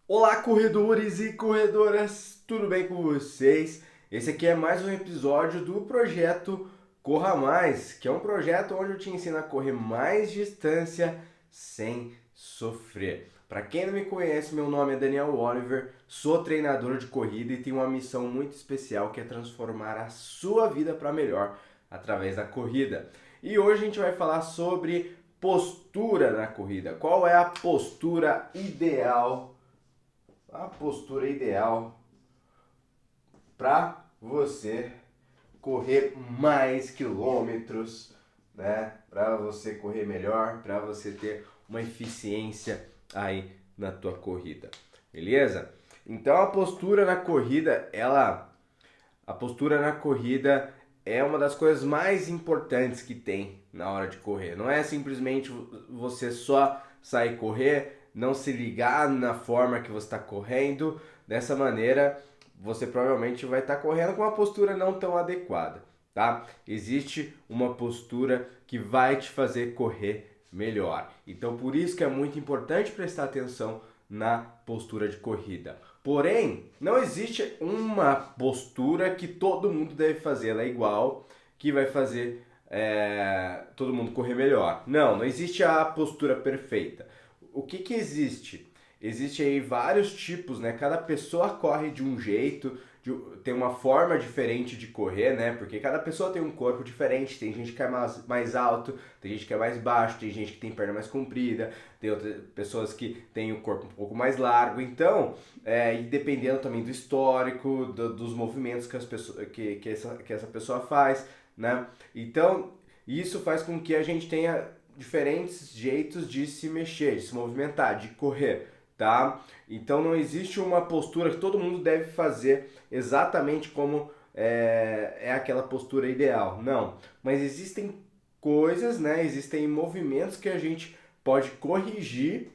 Olá, corredores e corredoras, tudo bem com vocês? Esse aqui é mais um episódio do projeto Corra Mais, que é um projeto onde eu te ensino a correr mais distância sem sofrer. Para quem não me conhece, meu nome é Daniel Oliver, sou treinador de corrida e tenho uma missão muito especial que é transformar a sua vida para melhor através da corrida. E hoje a gente vai falar sobre postura na corrida. Qual é a postura ideal? A postura ideal para você correr mais quilômetros, né? Para você correr melhor, para você ter uma eficiência aí na tua corrida. Beleza? Então a postura na corrida é uma das coisas mais importantes que tem na hora de correr. Não é simplesmente você só sair correr, não se ligar na forma que você está correndo. Dessa maneira, você provavelmente vai estar correndo com uma postura não tão adequada, tá? Existe uma postura que vai te fazer correr melhor. Então, por isso que é muito importante prestar atenção na postura de corrida. Porém, não existe uma postura que todo mundo deve fazer, ela é igual, que vai fazer todo mundo correr melhor. Não existe a postura perfeita. O que existe? Existe aí vários tipos, né? Cada pessoa corre de um jeito, tem uma forma diferente de correr, né? Porque cada pessoa tem um corpo diferente. Tem gente que é mais alto, tem gente que é mais baixo, tem gente que tem perna mais comprida, tem outras pessoas que têm o corpo um pouco mais largo. Então, e dependendo também do histórico, dos movimentos que, as pessoas, que essa pessoa faz, né? Então, isso faz com que a gente tenha diferentes jeitos de se mexer, de se movimentar, de correr, tá? Então não existe uma postura que todo mundo deve fazer exatamente como é aquela postura ideal. Não, mas existem coisas, né? Existem movimentos que a gente pode corrigir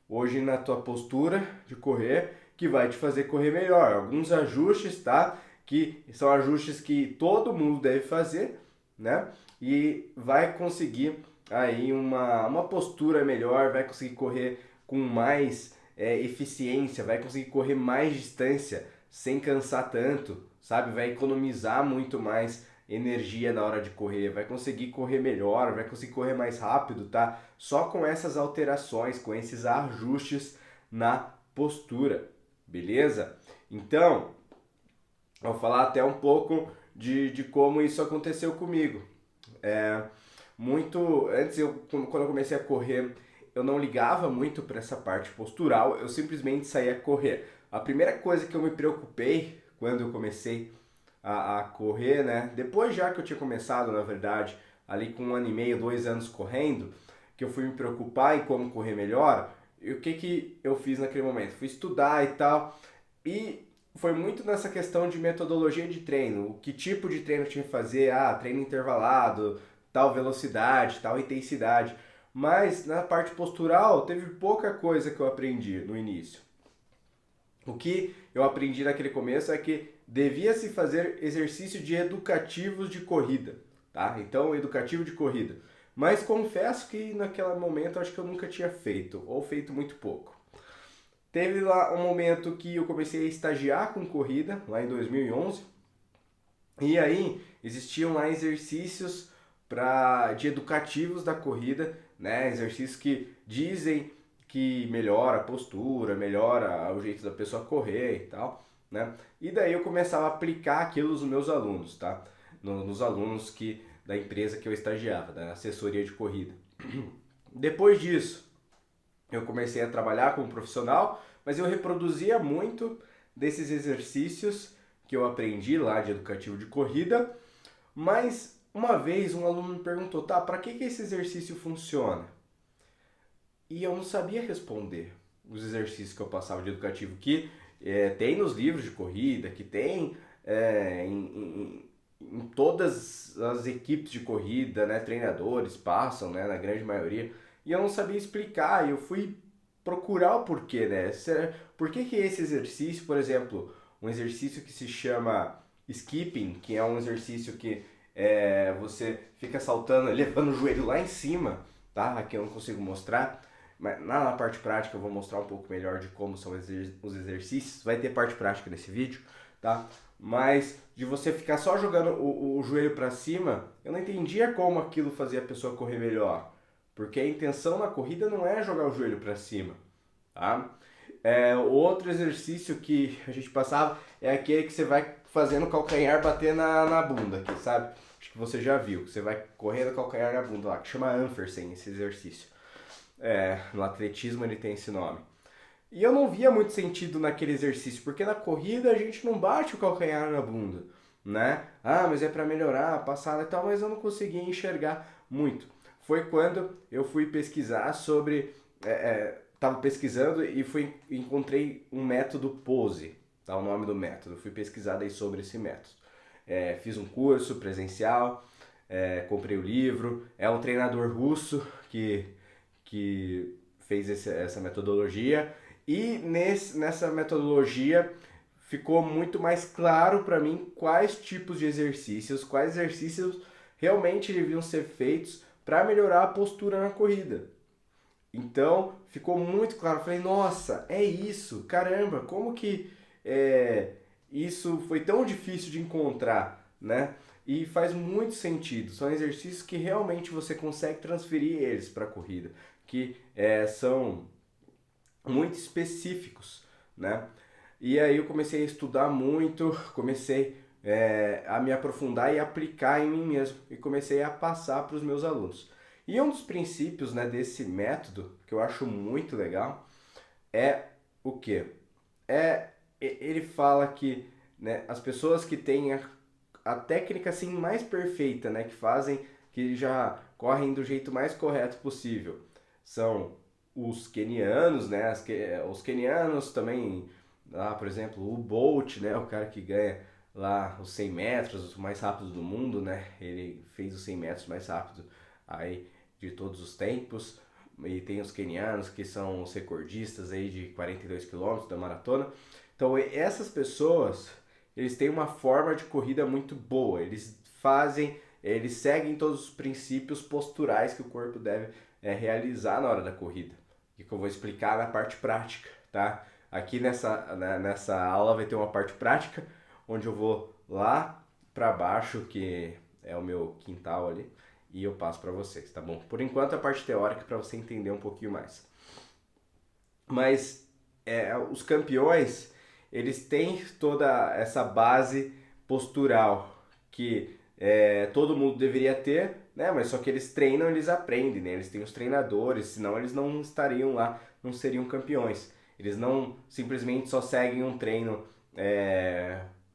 hoje na tua postura de correr que vai te fazer correr melhor. Alguns ajustes, tá? Que são ajustes que todo mundo deve fazer, né? E vai conseguir aí uma postura melhor, vai conseguir correr com mais eficiência, vai conseguir correr mais distância sem cansar tanto, sabe? Vai economizar muito mais energia na hora de correr, vai conseguir correr melhor, vai conseguir correr mais rápido, tá? Só com essas alterações, com esses ajustes na postura, beleza? Então, vou falar até um pouco de como isso aconteceu comigo. É, antes quando eu comecei a correr, eu não ligava muito para essa parte postural, eu simplesmente saía correr. A primeira coisa que eu me preocupei quando eu comecei a correr, né? Depois já que eu tinha começado, na verdade, ali com 1 ano e meio, 2 anos correndo, que eu fui me preocupar em como correr melhor, e o que eu fiz naquele momento? Fui estudar e tal, e foi muito nessa questão de metodologia de treino, o que tipo de treino eu tinha que fazer, treino intervalado, tal velocidade, tal intensidade. Mas na parte postural teve pouca coisa que eu aprendi no início. O que eu aprendi naquele começo é que devia se fazer exercício de educativos de corrida, tá? Então, educativo de corrida. Mas confesso que naquele momento eu acho que eu nunca tinha feito, ou feito muito pouco. Teve lá um momento que eu comecei a estagiar com corrida, lá em 2011, e aí existiam lá exercícios de educativos da corrida, né? Exercícios que dizem que melhora a postura, melhora o jeito da pessoa correr e tal, né? E daí eu começava a aplicar aquilo nos meus alunos, tá? Nos alunos da empresa que eu estagiava, da assessoria de corrida. Depois disso, eu comecei a trabalhar como profissional, mas eu reproduzia muito desses exercícios que eu aprendi lá de educativo de corrida, mas uma vez um aluno me perguntou, tá, para que esse exercício funciona? E eu não sabia responder os exercícios que eu passava de educativo, que tem nos livros de corrida, que tem em todas as equipes de corrida, né, treinadores passam, né, na grande maioria, e eu não sabia explicar, e eu fui procurar o porquê, né? Por que esse exercício, por exemplo, um exercício que se chama skipping, que é um exercício que você fica saltando, levando o joelho lá em cima, tá? Aqui eu não consigo mostrar. Mas na parte prática eu vou mostrar um pouco melhor de como são os exercícios. Vai ter parte prática nesse vídeo, tá? Mas de você ficar só jogando o joelho para cima, eu não entendia como aquilo fazia a pessoa correr melhor. Porque a intenção na corrida não é jogar o joelho para cima, tá? Outro exercício que a gente passava é aquele que você vai fazendo o calcanhar bater na bunda aqui, sabe? Acho que você já viu, você vai correndo o calcanhar na bunda lá, que chama Anfersen esse exercício. No atletismo ele tem esse nome. E eu não via muito sentido naquele exercício, porque na corrida a gente não bate o calcanhar na bunda, né? Ah, mas é para melhorar a passada e tal, mas eu não conseguia enxergar muito. Foi quando eu fui pesquisar sobre... Tava pesquisando e encontrei um método Pose, tá o nome do método. Fui pesquisar daí sobre esse método. Fiz um curso presencial, comprei o livro. É um treinador russo que fez essa metodologia, e nessa metodologia ficou muito mais claro para mim quais tipos de quais exercícios realmente deviam ser feitos para melhorar a postura na corrida. Então ficou muito claro, falei, nossa, é isso, caramba, como que isso foi tão difícil de encontrar, né? E faz muito sentido, são exercícios que realmente você consegue transferir eles para a corrida, que são muito específicos, né? E aí eu comecei a estudar muito, comecei a me aprofundar e aplicar em mim mesmo, e comecei a passar para os meus alunos. E um dos princípios, né, desse método, que eu acho muito legal, é o quê? Ele fala que, né, as pessoas que têm a técnica assim mais perfeita, né, que já correm do jeito mais correto possível, são os quenianos, né, os quenianos também, lá, por exemplo, o Bolt, né, o cara que ganha lá os 100 metros, o mais rápido do mundo, né, ele fez os 100 metros mais rápido aí de todos os tempos. E tem os quenianos que são os recordistas aí de 42 quilômetros da maratona. Então essas pessoas, eles têm uma forma de corrida muito boa, eles seguem todos os princípios posturais que o corpo deve realizar na hora da corrida, que eu vou explicar na parte prática, tá? Aqui nessa aula vai ter uma parte prática, onde eu vou lá para baixo, que é o meu quintal ali, e eu passo para vocês, tá bom? Por enquanto a parte teórica para você entender um pouquinho mais. Mas os campeões, eles têm toda essa base postural que todo mundo deveria ter, né? Mas só que eles treinam, eles aprendem, né? Eles têm os treinadores, senão eles não estariam lá, não seriam campeões. Eles não simplesmente só seguem um treino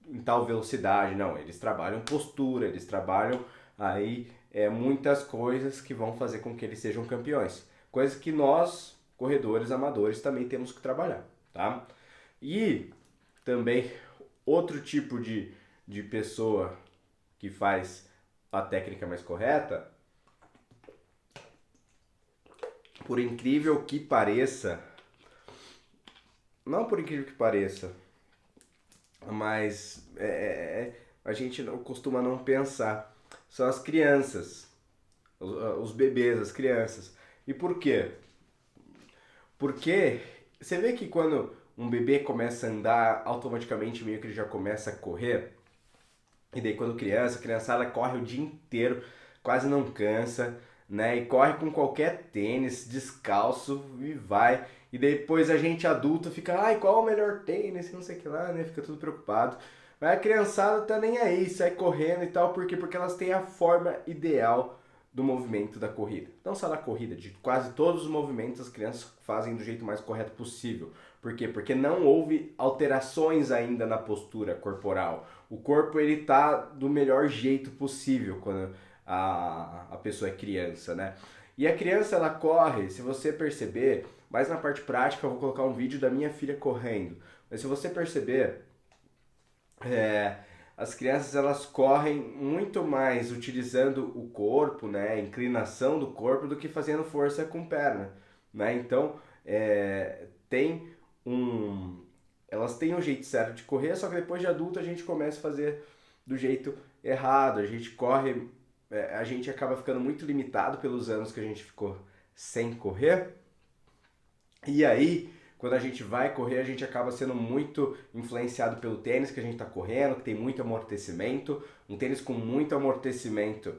em tal velocidade, não. Eles trabalham postura, eles trabalham aí muitas coisas que vão fazer com que eles sejam campeões. Coisa que nós, corredores amadores, também temos que trabalhar, tá? E também outro tipo de pessoa que faz a técnica mais correta, por incrível que pareça, não por incrível que pareça, mas a gente não costuma não pensar, são as crianças, os bebês, as crianças. E por quê? Porque você vê que quando um bebê começa a andar, automaticamente meio que ele já começa a correr. E daí quando criança, a criançada corre o dia inteiro, quase não cansa, né? E corre com qualquer tênis, descalço e vai. E depois a gente adulto fica, ai, qual é o melhor tênis? Não sei o que lá, né? Fica tudo preocupado. Mas a criançada tá nem aí, sai correndo e tal, por quê? Porque elas têm a forma ideal do movimento da corrida. Não só da corrida, de quase todos os movimentos as crianças fazem do jeito mais correto possível. Por quê? Porque não houve alterações ainda na postura corporal. O corpo ele tá do melhor jeito possível quando a pessoa é criança, né? E a criança ela corre, se você perceber, mais na parte prática eu vou colocar um vídeo da minha filha correndo. Mas se você perceber, é, as crianças elas correm muito mais utilizando o corpo, né, a inclinação do corpo, do que fazendo força com perna, né? Então, tem um, elas têm um jeito certo de correr, só que depois de adulto a gente começa a fazer do jeito errado, a gente corre, a gente acaba ficando muito limitado pelos anos que a gente ficou sem correr, E aí, quando a gente vai correr, a gente acaba sendo muito influenciado pelo tênis que a gente está correndo, que tem muito amortecimento. Um tênis com muito amortecimento,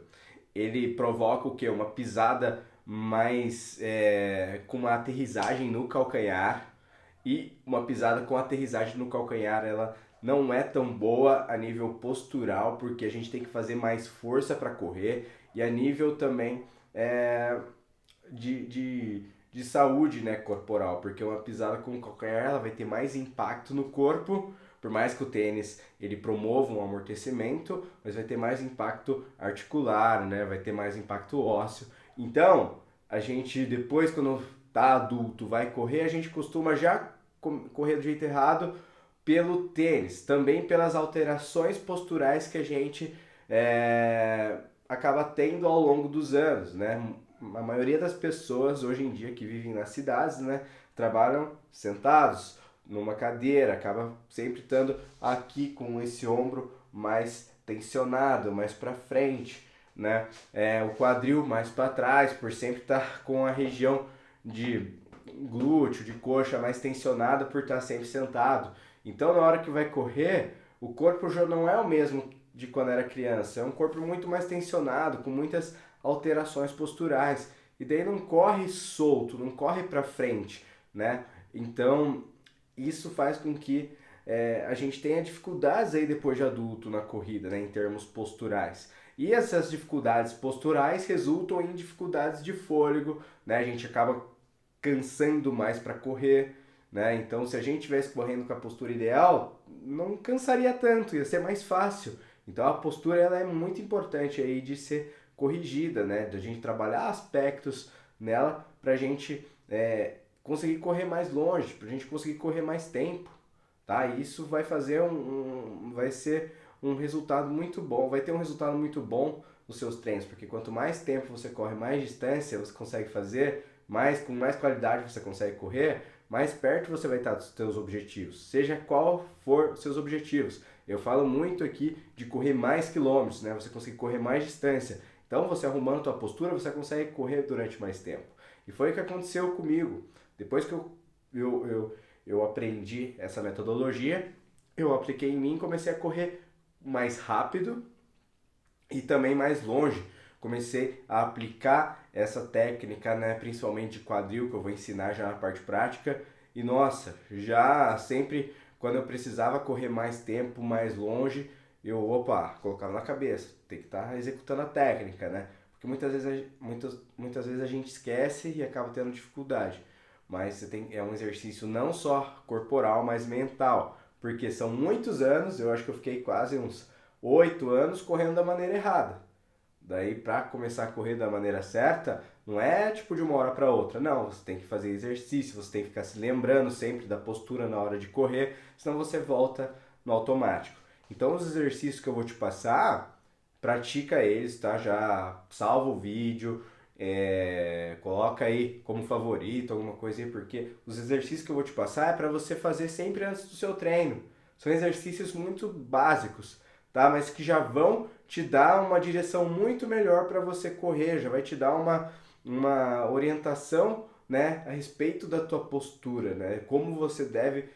ele provoca o quê? Uma pisada mais com uma aterrissagem no calcanhar, e uma pisada com aterrissagem no calcanhar, ela não é tão boa a nível postural, porque a gente tem que fazer mais força para correr, e a nível também é, de saúde, né, corporal, porque uma pisada com o calcanhar ela vai ter mais impacto no corpo, por mais que o tênis ele promova um amortecimento, mas vai ter mais impacto articular, né, vai ter mais impacto ósseo. Então, a gente depois quando tá adulto vai correr, a gente costuma já correr do jeito errado pelo tênis, também pelas alterações posturais que a gente acaba tendo ao longo dos anos, né? A maioria das pessoas hoje em dia que vivem nas cidades, né, trabalham sentados numa cadeira, acaba sempre estando aqui com esse ombro mais tensionado, mais para frente, né? O quadril mais para trás, por sempre estar com a região de glúteo, de coxa mais tensionada por estar sempre sentado. Então, na hora que vai correr, o corpo já não é o mesmo de quando era criança. É um corpo muito mais tensionado, com muitas alterações posturais. E daí não corre solto, não corre para frente, né? Então, isso faz com que a gente tenha dificuldades aí depois de adulto na corrida, né, em termos posturais. E essas dificuldades posturais resultam em dificuldades de fôlego, né? A gente acaba cansando mais para correr, né? Então, se a gente estivesse correndo com a postura ideal, não cansaria tanto, ia ser mais fácil. Então, a postura ela é muito importante aí de ser corrigida, né? De a gente trabalhar aspectos nela para a gente conseguir correr mais longe, para a gente conseguir correr mais tempo, tá? E isso vai fazer vai ser um resultado muito bom, vai ter um resultado muito bom nos seus treinos, porque quanto mais tempo você corre, mais distância você consegue fazer, com mais qualidade você consegue correr, mais perto você vai estar dos seus objetivos, seja qual for os seus objetivos. Eu falo muito aqui de correr mais quilômetros, né? Você conseguir correr mais distância. Então, você arrumando a tua postura, você consegue correr durante mais tempo. E foi o que aconteceu comigo. Depois que eu aprendi essa metodologia, eu apliquei em mim e comecei a correr mais rápido e também mais longe. Comecei a aplicar essa técnica, né, principalmente de quadril, que eu vou ensinar já na parte prática. E nossa, já sempre quando eu precisava correr mais tempo, mais longe, colocava na cabeça, tem que estar executando a técnica, né? Porque muitas vezes a gente esquece e acaba tendo dificuldade. Mas é um exercício não só corporal, mas mental. Porque são muitos anos, eu acho que eu fiquei quase uns 8 anos correndo da maneira errada. Daí, para começar a correr da maneira certa, não é tipo de uma hora para outra. Não, você tem que fazer exercício, você tem que ficar se lembrando sempre da postura na hora de correr, senão você volta no automático. Então, os exercícios que eu vou te passar, pratica eles, tá? Já salva o vídeo, coloca aí como favorito, alguma coisa aí, porque os exercícios que eu vou te passar é para você fazer sempre antes do seu treino. São exercícios muito básicos, tá? Mas que já vão te dar uma direção muito melhor para você correr, já vai te dar uma orientação, né, a respeito da tua postura, né? Como você deve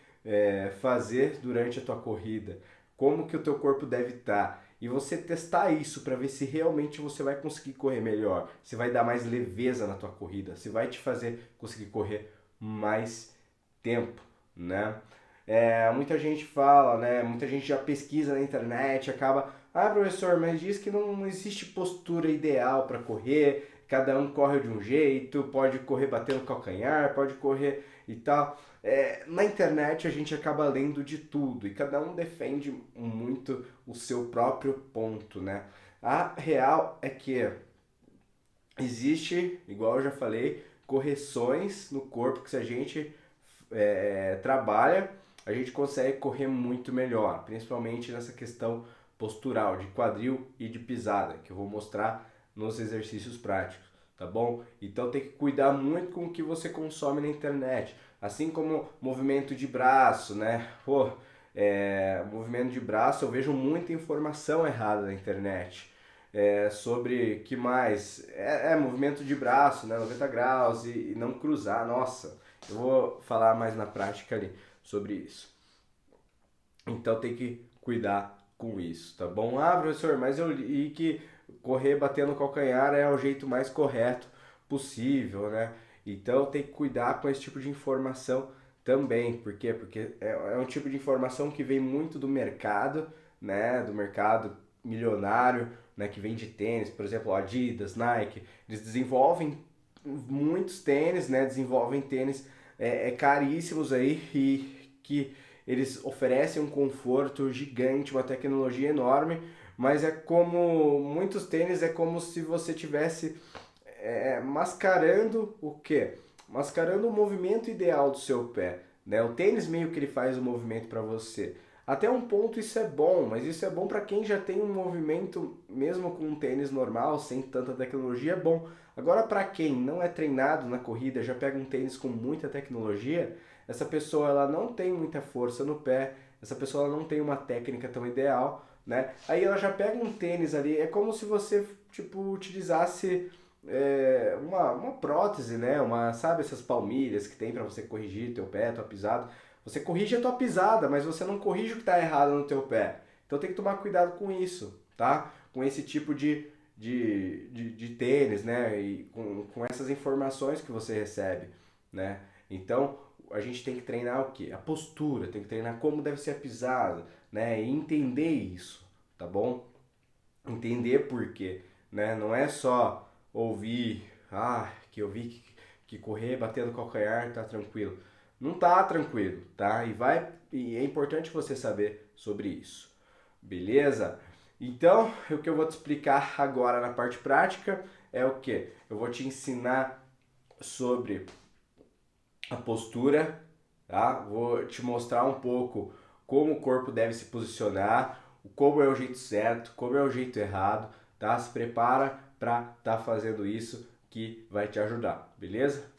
fazer durante a tua corrida, como que o teu corpo deve estar. E você testar isso para ver se realmente você vai conseguir correr melhor, se vai dar mais leveza na tua corrida, se vai te fazer conseguir correr mais tempo, né? Muita gente fala, né? Muita gente já pesquisa na internet, acaba, professor, mas diz que não existe postura ideal para correr, cada um corre de um jeito, pode correr batendo calcanhar, pode correr e tal. Na internet a gente acaba lendo de tudo e cada um defende muito o seu próprio ponto, né? A real é que existe, igual eu já falei, correções no corpo que se a gente trabalha, a gente consegue correr muito melhor, principalmente nessa questão postural, de quadril e de pisada, que eu vou mostrar nos exercícios práticos, tá bom? Então tem que cuidar muito com o que você consome na internet, assim como movimento de braço, né? Movimento de braço eu vejo muita informação errada na internet. Sobre que mais? Movimento de braço, né? 90 graus e não cruzar, nossa. Eu vou falar mais na prática ali sobre isso. Então tem que cuidar com isso, tá bom? Ah, professor, mas eu li que correr batendo o calcanhar é o jeito mais correto possível, né? Então tem que cuidar com esse tipo de informação também. Por quê? Porque é um tipo de informação que vem muito do mercado, né? Do mercado milionário, né? Que vende tênis, por exemplo, Adidas, Nike. Eles desenvolvem muitos tênis, né? Desenvolvem tênis caríssimos aí e que eles oferecem um conforto gigante, uma tecnologia enorme, mas é como muitos tênis é como se você tivesse mascarando o quê? Mascarando o movimento ideal do seu pé, né? O tênis meio que ele faz o movimento para você. Até um ponto isso é bom, mas isso é bom para quem já tem um movimento, mesmo com um tênis normal, sem tanta tecnologia, é bom. Agora para quem não é treinado na corrida, já pega um tênis com muita tecnologia, essa pessoa ela não tem muita força no pé, essa pessoa ela não tem uma técnica tão ideal, né? Aí ela já pega um tênis ali, é como se você tipo utilizasse uma prótese, né? Sabe essas palmilhas que tem para você corrigir teu pé, tua pisada. Você corrige a tua pisada, mas você não corrige o que está errado no teu pé. Então tem que tomar cuidado com isso, tá? Com esse tipo de tênis, né? E com essas informações que você recebe, né? Então a gente tem que treinar o quê? A postura, tem que treinar como deve ser a pisada, né? E entender isso, tá bom? Entender por quê, né? Não é só ouvir, que eu vi que correr batendo calcanhar tá tranquilo. Não tá tranquilo, tá? E é importante você saber sobre isso. Beleza? Então, o que eu vou te explicar agora na parte prática é o que? Eu vou te ensinar sobre a postura, tá? Vou te mostrar um pouco como o corpo deve se posicionar, como é o jeito certo, como é o jeito errado, tá? Se prepara para estar fazendo isso que vai te ajudar, beleza?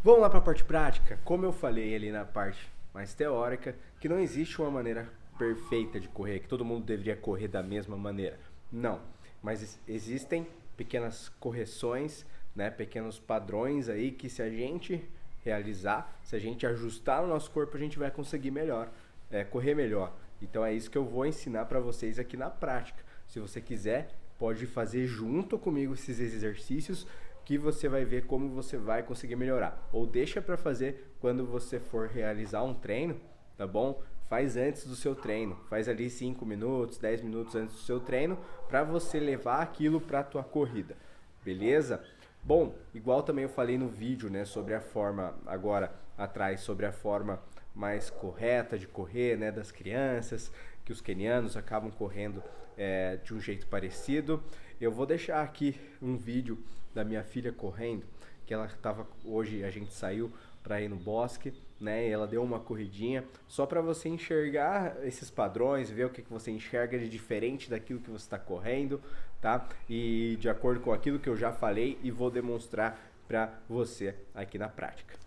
Vamos lá para a parte prática. Como eu falei ali na parte mais teórica, que não existe uma maneira perfeita de correr, que todo mundo deveria correr da mesma maneira. Não, mas existem pequenas correções, né, pequenos padrões aí que se a gente realizar, se a gente ajustar o nosso corpo, a gente vai conseguir correr melhor. Então é isso que eu vou ensinar para vocês aqui na prática. Se você quiser, pode fazer junto comigo esses exercícios que você vai ver como você vai conseguir melhorar. Ou deixa para fazer quando você for realizar um treino, tá bom? Faz antes do seu treino, faz ali 5 minutos, 10 minutos antes do seu treino, para você levar aquilo para a tua corrida, beleza? Bom, igual também eu falei no vídeo, né, sobre a forma, agora atrás, sobre a forma mais correta de correr, né, das crianças, que os quenianos acabam correndo de um jeito parecido. Eu vou deixar aqui um vídeo da minha filha correndo, que ela estava, hoje a gente saiu para ir no bosque, né, e ela deu uma corridinha, só para você enxergar esses padrões, ver o que você enxerga de diferente daquilo que você está correndo, tá? E de acordo com aquilo que eu já falei e vou demonstrar para você aqui na prática.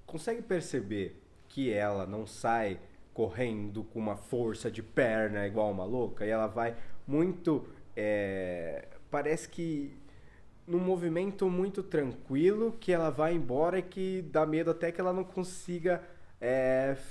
Consegue perceber que ela não sai correndo com uma força de perna igual uma louca? E ela vai muito. Parece que num movimento muito tranquilo, que ela vai embora e que dá medo até que ela não consiga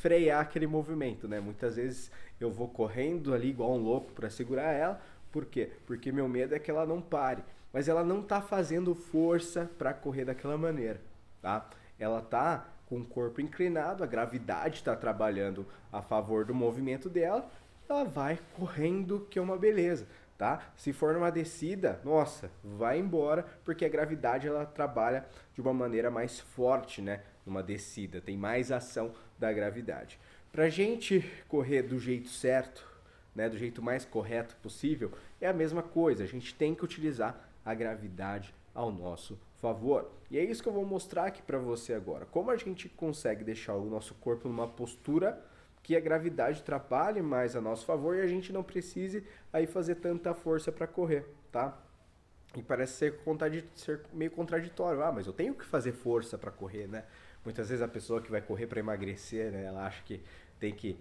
frear aquele movimento, né? Muitas vezes eu vou correndo ali igual um louco para segurar ela. Por quê? Porque meu medo é que ela não pare. Mas ela não está fazendo força para correr daquela maneira, tá? Ela está com o corpo inclinado, a gravidade está trabalhando a favor do movimento dela, ela vai correndo, que é uma beleza, tá? Se for numa descida, nossa, vai embora, porque a gravidade ela trabalha de uma maneira mais forte, né? Numa descida, tem mais ação da gravidade. Pra gente correr do jeito certo, né, do jeito mais correto possível, é a mesma coisa, a gente tem que utilizar a gravidade ao nosso favor. E é isso que eu vou mostrar aqui para você agora. Como a gente consegue deixar o nosso corpo numa postura que a gravidade trabalhe mais a nosso favor e a gente não precise aí fazer tanta força para correr, tá? E parece ser meio contraditório. Ah, mas eu tenho que fazer força para correr, né? Muitas vezes a pessoa que vai correr para emagrecer, né, ela acha que tem que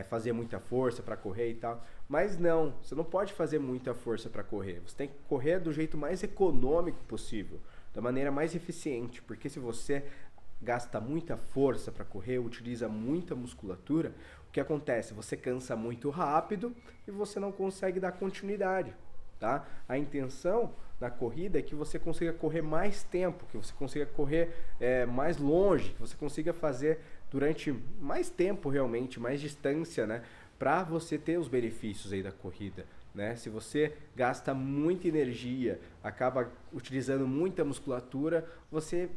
fazer muita força para correr e tal. Mas não, você não pode fazer muita força para correr. Você tem que correr do jeito mais econômico possível, da maneira mais eficiente. Porque se você gasta muita força para correr, utiliza muita musculatura, o que acontece? Você cansa muito rápido e você não consegue dar continuidade. Tá? A intenção na corrida é que você consiga correr mais tempo, que você consiga correr mais longe, que você consiga fazer durante mais tempo realmente, mais distância, né? Para você ter os benefícios aí da corrida, né? Se você gasta muita energia, acaba utilizando muita musculatura, você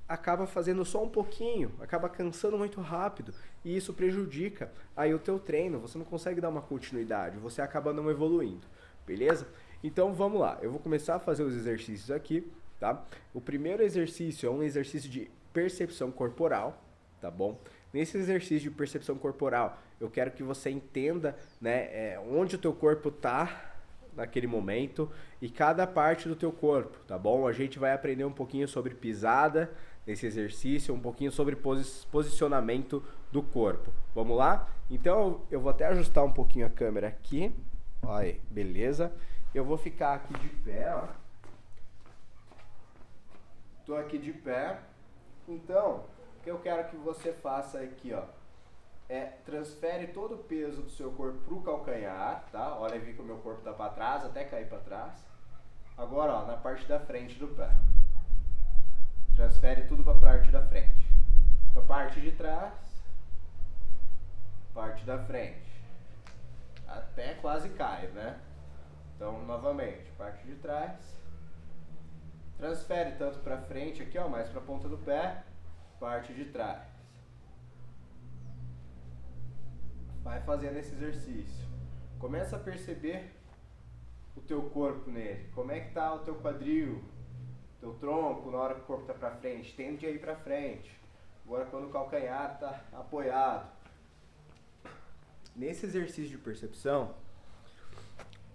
acaba fazendo só um pouquinho, acaba cansando muito rápido e isso prejudica aí o teu treino, você não consegue dar uma continuidade, você acaba não evoluindo, beleza? Então vamos lá, eu vou começar a fazer os exercícios aqui, tá? O primeiro exercício é um exercício de percepção corporal, tá bom? Nesse exercício de percepção corporal, eu quero que você entenda, né, onde o teu corpo tá naquele momento e cada parte do teu corpo, tá bom? A gente vai aprender um pouquinho sobre pisada nesse exercício, um pouquinho sobre posicionamento do corpo. Vamos lá? Então eu vou até ajustar um pouquinho a câmera aqui. Aí, beleza? Eu vou ficar aqui de pé, ó. Tô aqui de pé. Então, o que eu quero que você faça aqui, ó, transfere todo o peso do seu corpo pro calcanhar, tá? Olha, vi que o meu corpo tá para trás, até cair para trás. Agora, ó, na parte da frente do pé. Transfere tudo para a parte da frente. Para a parte de trás, parte da frente. Até quase cai, né? Então, novamente, parte de trás. Transfere tanto para frente aqui, ó, mais para a ponta do pé, parte de trás. Vai fazendo esse exercício. Começa a perceber o teu corpo nele. Como é que tá o teu quadril, teu tronco na hora que o corpo tá para frente. Tende a ir para frente. Agora quando o calcanhar tá apoiado. Nesse exercício de percepção,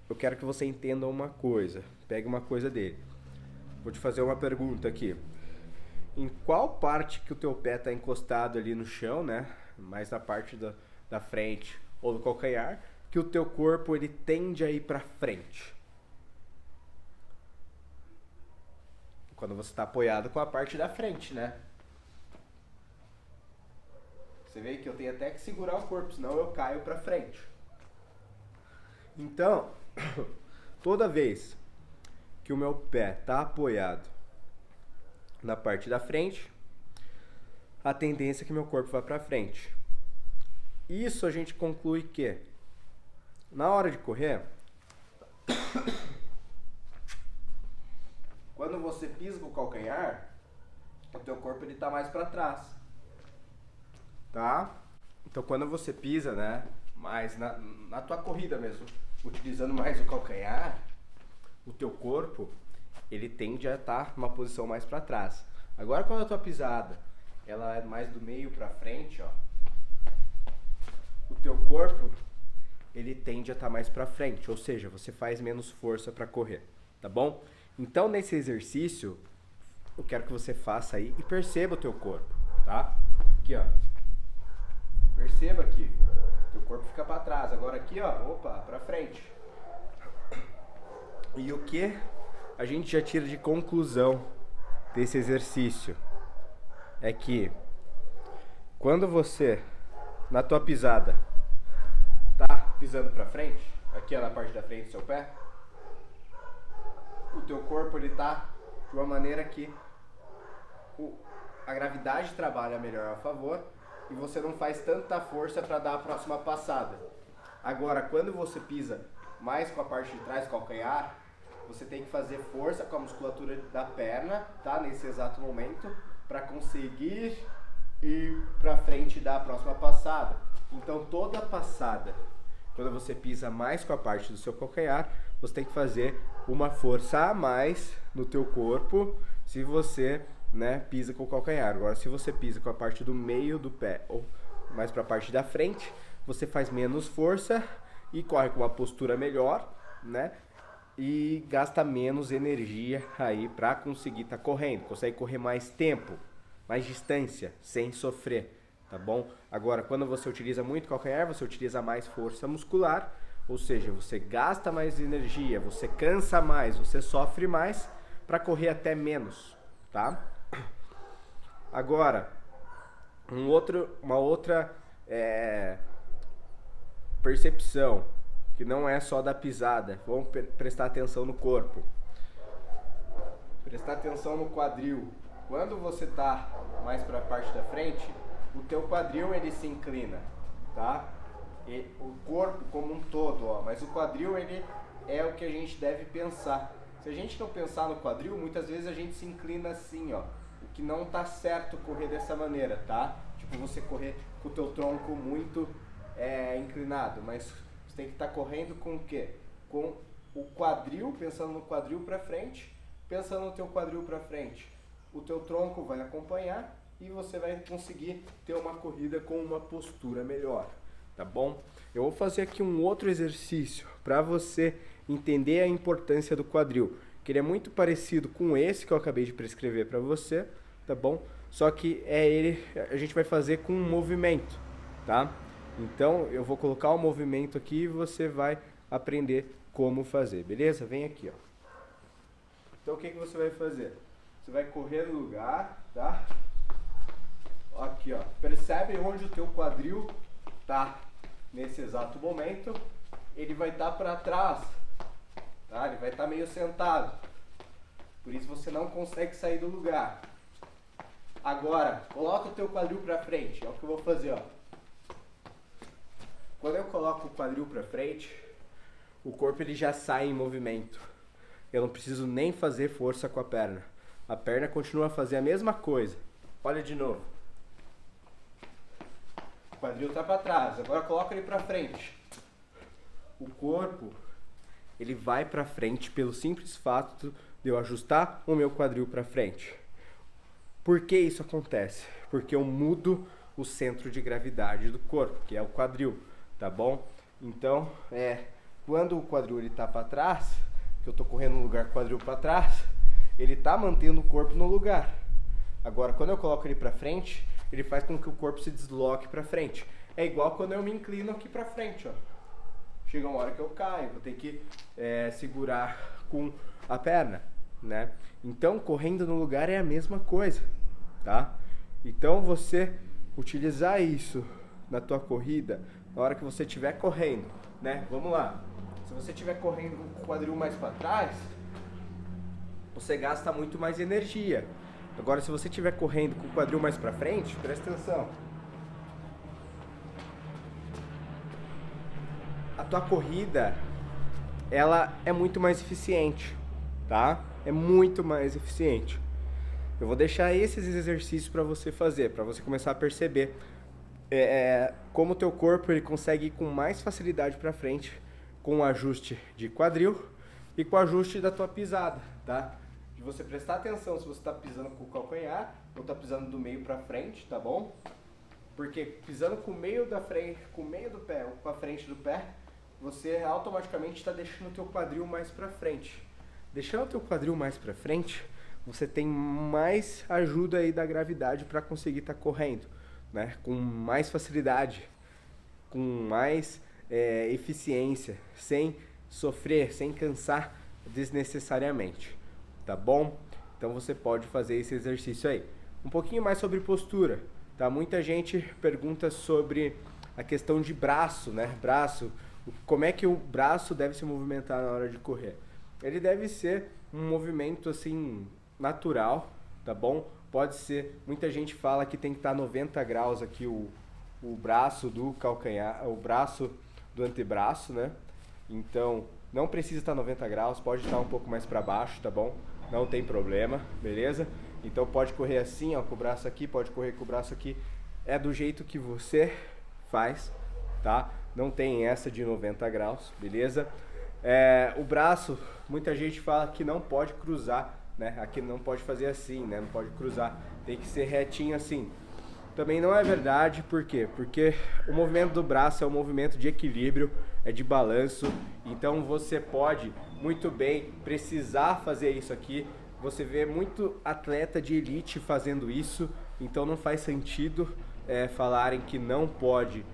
eu quero que você entenda uma coisa. Pegue uma coisa dele. Vou te fazer uma pergunta aqui. Em qual parte que o teu pé está encostado ali no chão, né? Mais na parte da frente ou do calcanhar, que o teu corpo ele tende a ir para frente? Quando você está apoiado com a parte da frente, né? Você vê que eu tenho até que segurar o corpo, senão eu caio para frente. Então, toda vez que o meu pé está apoiado na parte da frente, a tendência é que meu corpo vá para frente. Isso a gente conclui que, na hora de correr, quando você pisa com o calcanhar, o teu corpo ele tá mais para trás, tá? Então quando você pisa, né, mais na tua corrida mesmo, utilizando mais o calcanhar, o teu corpo ele tende a estar numa posição mais para trás. Agora quando a tua pisada ela é mais do meio para frente, ó, o teu corpo ele tende a estar mais para frente, ou seja, você faz menos força para correr, tá bom? Então nesse exercício eu quero que você faça aí e perceba o teu corpo, tá? Aqui, ó. Perceba aqui, teu corpo fica para trás. Agora aqui, ó, opa, para frente. E o que a gente já tira de conclusão desse exercício é que quando você, na tua pisada, tá pisando para frente, aqui ó, na parte da frente do seu pé, o teu corpo ele tá de uma maneira que a gravidade trabalha melhor a favor e você não faz tanta força para dar a próxima passada. Agora, quando você pisa mais com a parte de trás, calcanhar, você tem que fazer força com a musculatura da perna, tá? Nesse exato momento, para conseguir ir para frente e dar a próxima passada. Então, toda passada, quando você pisa mais com a parte do seu calcanhar, você tem que fazer uma força a mais no teu corpo se você, né, pisa com o calcanhar. Agora, se você pisa com a parte do meio do pé ou mais para a parte da frente, você faz menos força e corre com uma postura melhor, né? E gasta menos energia aí para conseguir estar correndo, consegue correr mais tempo, mais distância, sem sofrer, tá bom? Agora, quando você utiliza muito calcanhar, você utiliza mais força muscular, ou seja, você gasta mais energia, você cansa mais, você sofre mais para correr até menos, tá? Agora, uma outra percepção, que não é só da pisada, vamos prestar atenção no corpo. Prestar atenção no quadril. Quando você está mais para a parte da frente, o teu quadril ele se inclina, tá? E o corpo como um todo, ó, mas o quadril ele é o que a gente deve pensar. Se a gente não pensar no quadril, muitas vezes a gente se inclina assim, ó. O que não tá certo correr dessa maneira, tá? Tipo você correr com o teu tronco muito inclinado, mas você tem que estar correndo com o quê? Com o quadril, pensando no quadril para frente, pensando no teu quadril para frente. O teu tronco vai acompanhar e você vai conseguir ter uma corrida com uma postura melhor, tá bom? Eu vou fazer aqui um outro exercício para você entender a importância do quadril, que ele é muito parecido com esse que eu acabei de prescrever para você, tá bom? Só que a gente vai fazer com um movimento, tá? Então eu vou colocar o movimento aqui e você vai aprender como fazer, beleza? Vem aqui, ó. Então o que você vai fazer? Você vai correr no lugar, tá? Aqui, ó. Percebe onde o teu quadril tá nesse exato momento? Ele vai estar para trás, tá? Ele vai estar meio sentado. Por isso você não consegue sair do lugar. Agora, coloca o teu quadril para frente. É o que eu vou fazer, ó. Quando eu coloco o quadril para frente, o corpo ele já sai em movimento. Eu não preciso nem fazer força com a perna. A perna continua a fazer a mesma coisa. Olha de novo. O quadril está para trás. Agora coloca ele para frente. O corpo ele vai para frente pelo simples fato de eu ajustar o meu quadril para frente. Por que isso acontece? Porque eu mudo o centro de gravidade do corpo, que é o quadril, tá bom? Então, quando o quadril ele tá para trás, que eu tô correndo no lugar quadril para trás, ele tá mantendo o corpo no lugar. Agora, quando eu coloco ele para frente, ele faz com que o corpo se desloque para frente. É igual quando eu me inclino aqui para frente, ó. Chega uma hora que eu caio, vou ter que segurar com a perna, né? Então, correndo no lugar é a mesma coisa, tá? Então, você utilizar isso na tua corrida, na hora que você estiver correndo, né? Vamos lá. Se você estiver correndo com o quadril mais para trás, você gasta muito mais energia. Agora, se você estiver correndo com o quadril mais para frente, presta atenção. A tua corrida, ela é muito mais eficiente, tá? É muito mais eficiente. Eu vou deixar esses exercícios para você fazer, para você começar a perceber como o teu corpo ele consegue ir com mais facilidade para frente com o ajuste de quadril e com o ajuste da tua pisada, tá? De você prestar atenção se você está pisando com o calcanhar ou está pisando do meio para frente, tá bom? Porque pisando com o meio da frente, com o meio do pé ou com a frente do pé, você automaticamente está deixando o teu quadril mais para frente. Deixando o teu quadril mais para frente, você tem mais ajuda aí da gravidade para conseguir estar correndo, né? Com mais facilidade, com mais eficiência, sem sofrer, sem cansar desnecessariamente, tá bom? Então você pode fazer esse exercício aí. Um pouquinho mais sobre postura, tá? Muita gente pergunta sobre a questão de braço, né? Braço, como é que o braço deve se movimentar na hora de correr? Ele deve ser um movimento assim natural, tá bom? Pode ser, muita gente fala que tem que estar 90 graus aqui o braço do calcanhar, o braço do antebraço, né? Então, não precisa estar 90 graus, pode estar um pouco mais para baixo, tá bom? Não tem problema, beleza? Então pode correr assim, ó, com o braço aqui, pode correr com o braço aqui. É do jeito que você faz, tá? Não tem essa de 90 graus, beleza? O braço, muita gente fala que não pode cruzar, né? Aqui não pode fazer assim, né? Não pode cruzar, tem que ser retinho assim. Também não é verdade, por quê? Porque o movimento do braço é um movimento de equilíbrio, é de balanço, então você pode muito bem precisar fazer isso aqui. Você vê muito atleta de elite fazendo isso, Então não faz sentido falarem que não pode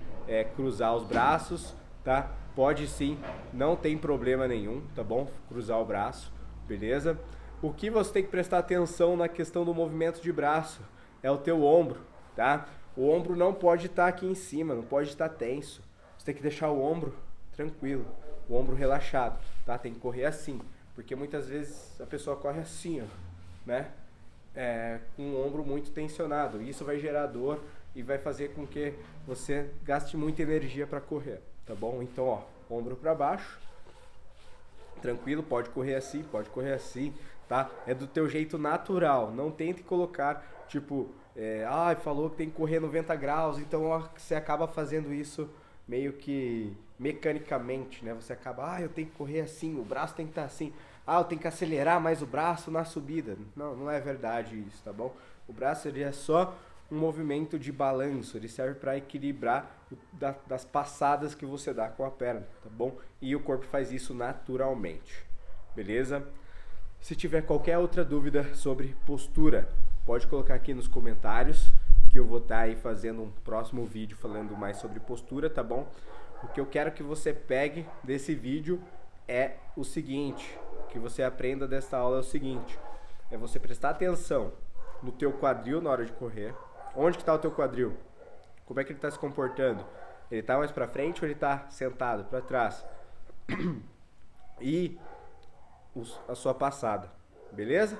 cruzar os braços, tá? Pode sim, não tem problema nenhum, tá bom? Cruzar o braço, beleza? O que você tem que prestar atenção na questão do movimento de braço é o teu ombro, tá? O ombro não pode estar aqui em cima, não pode estar tenso. Você tem que deixar o ombro tranquilo, o ombro relaxado, tá? Tem que correr assim, porque muitas vezes a pessoa corre assim, ó, né? Com o ombro muito tensionado. Isso vai gerar dor e vai fazer com que você gaste muita energia para correr, tá bom? Então, ó, ombro para baixo, tranquilo, pode correr assim, tá? É do teu jeito natural, não tente colocar, tipo, falou que tem que correr 90 graus, então ó, você acaba fazendo isso meio que mecanicamente, né? Você acaba, eu tenho que correr assim, o braço tem que estar assim, eu tenho que acelerar mais o braço na subida. Não, não é verdade isso, tá bom? O braço ele é só um movimento de balanço, ele serve para equilibrar das passadas que você dá com a perna, tá bom? E o corpo faz isso naturalmente, beleza? Se tiver qualquer outra dúvida sobre postura, pode colocar aqui nos comentários, que eu vou estar aí fazendo um próximo vídeo falando mais sobre postura, tá bom? O que eu quero que você pegue desse vídeo é o seguinte, que você aprenda dessa aula é o seguinte, é você prestar atenção no teu quadril na hora de correr. Onde que está o teu quadril? Como é que ele está se comportando? Ele está mais para frente ou ele está sentado para trás? E a sua passada, beleza?